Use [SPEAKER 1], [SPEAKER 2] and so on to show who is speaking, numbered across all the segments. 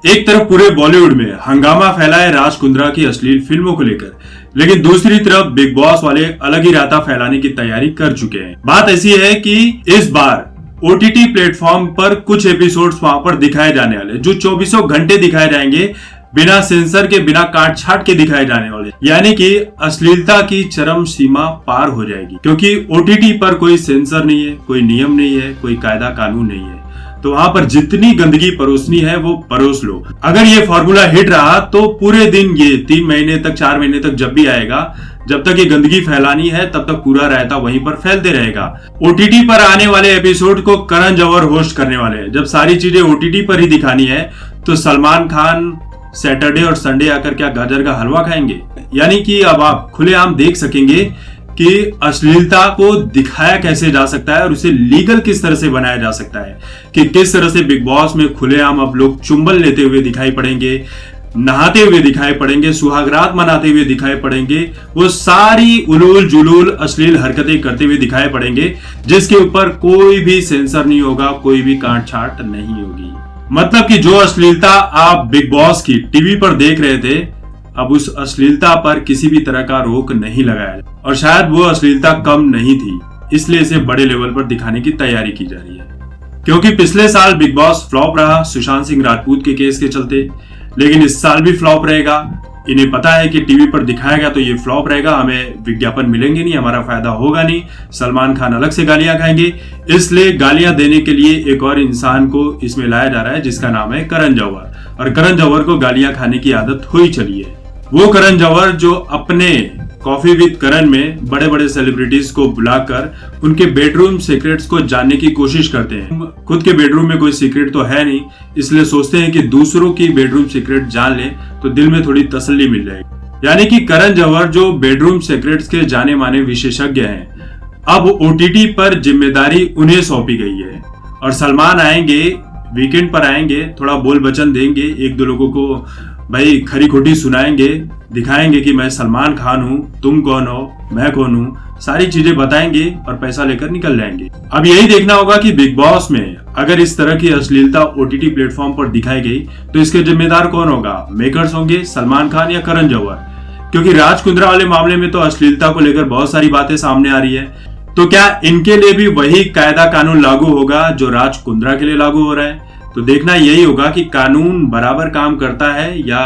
[SPEAKER 1] एक तरफ पूरे बॉलीवुड में हंगामा फैला है राज कुंद्रा की अश्लील फिल्मों को लेकर, लेकिन दूसरी तरफ बिग बॉस वाले अलग ही राता फैलाने की तैयारी कर चुके हैं। बात ऐसी है कि इस बार ओटीटी प्लेटफॉर्म पर कुछ एपिसोड्स वहां पर दिखाए जाने वाले, जो 24 घंटे दिखाए जाएंगे, बिना सेंसर के, बिना काट छाट के दिखाए जाने वाले, यानी कि अश्लीलता की चरम सीमा पार हो जाएगी। क्योंकि ओटीटी पर कोई सेंसर नहीं है, कोई नियम नहीं है, कोई कायदा कानून नहीं है, तो वहां पर जितनी गंदगी परोसनी है वो परोस लो। अगर ये फॉर्मूला हिट रहा तो पूरे दिन, ये 3 महीने तक, 4 महीने तक जब भी आएगा, जब तक ये गंदगी फैलानी है तब तक पूरा रायता वहीं पर फैलते रहेगा। ओटीटी पर आने वाले एपिसोड को करण जौहर होस्ट करने वाले हैं। जब सारी चीजें ओटीटी पर ही दिखानी है तो सलमान खान सैटरडे और संडे आकर क्या गाजर का हलवा खाएंगे? यानी कि अब आप खुलेआम देख सकेंगे कि अश्लीलता को दिखाया कैसे जा सकता है और उसे लीगल किस तरह से बनाया जा सकता है, कि किस तरह से बिग बॉस में खुलेआम अब लोग चुंबन लेते हुए दिखाई पड़ेंगे, नहाते हुए दिखाई पड़ेंगे, सुहागरात मनाते हुए दिखाई पड़ेंगे, वो सारी उलूल जुलूल अश्लील हरकतें करते हुए दिखाई पड़ेंगे, जिसके ऊपर कोई भी सेंसर नहीं होगा, कोई भी काट छाट नहीं होगी। मतलब कि जो अश्लीलता आप बिग बॉस की टीवी पर देख रहे थे, अब उस अश्लीलता पर किसी भी तरह का रोक नहीं लगाया, और शायद वो अश्लीलता कम नहीं थी, इसलिए इसे बड़े लेवल पर दिखाने की तैयारी की जा रही है। क्योंकि पिछले साल बिग बॉस फ्लॉप रहा सुशांत सिंह राजपूत के केस के चलते, लेकिन इस साल भी फ्लॉप रहेगा। इन्हें पता है कि टीवी पर दिखाएगा तो ये फ्लॉप रहेगा, हमें विज्ञापन मिलेंगे नहीं, हमारा फायदा होगा नहीं, सलमान खान अलग से गालियां खाएंगे, इसलिए गालियां देने के लिए एक और इंसान को इसमें लाया जा रहा है, जिसका नाम है करण जौहर। और करण जौहर को गालियां खाने की आदत हुई चली है। वो करण जौहर जो अपने कॉफी विद करण में बड़े बड़े सेलिब्रिटीज को बुलाकर उनके बेडरूम सीक्रेट्स को जानने की कोशिश करते हैं। खुद के बेडरूम में कोई सीक्रेट तो है नहीं, इसलिए सोचते हैं कि दूसरों की बेडरूम सीक्रेट जान लें तो दिल में थोड़ी तसल्ली मिल जाएगी। यानी कि करण जौहर जो बेडरूम सीक्रेट्स के जाने माने विशेषज्ञ हैं, अब ओटीटी पर जिम्मेदारी उन्हें सौंपी गई है। और सलमान आएंगे, वीकेंड पर आएंगे, थोड़ा बोल वचन देंगे, एक दो लोगों को भाई खरी खोटी सुनाएंगे, दिखाएंगे कि मैं सलमान खान हूं, तुम कौन हो, मैं कौन हूं, सारी चीजें बताएंगे और पैसा लेकर निकल जाएंगे। अब यही देखना होगा कि बिग बॉस में अगर इस तरह की अश्लीलता ओटीटी प्लेटफॉर्म पर दिखाई गई तो इसके जिम्मेदार कौन होगा? मेकर्स होंगे, सलमान खान या करण जौहर? क्योंकि राज कुंद्रा वाले मामले में तो अश्लीलता को लेकर बहुत सारी बातें सामने आ रही है, तो क्या इनके लिए भी वही कायदा कानून लागू होगा जो राज कुंद्रा के लिए लागू हो रहा है? तो देखना यही होगा कि कानून बराबर काम करता है या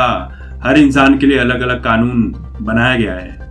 [SPEAKER 1] हर इंसान के लिए अलग अलग कानून बनाया गया है।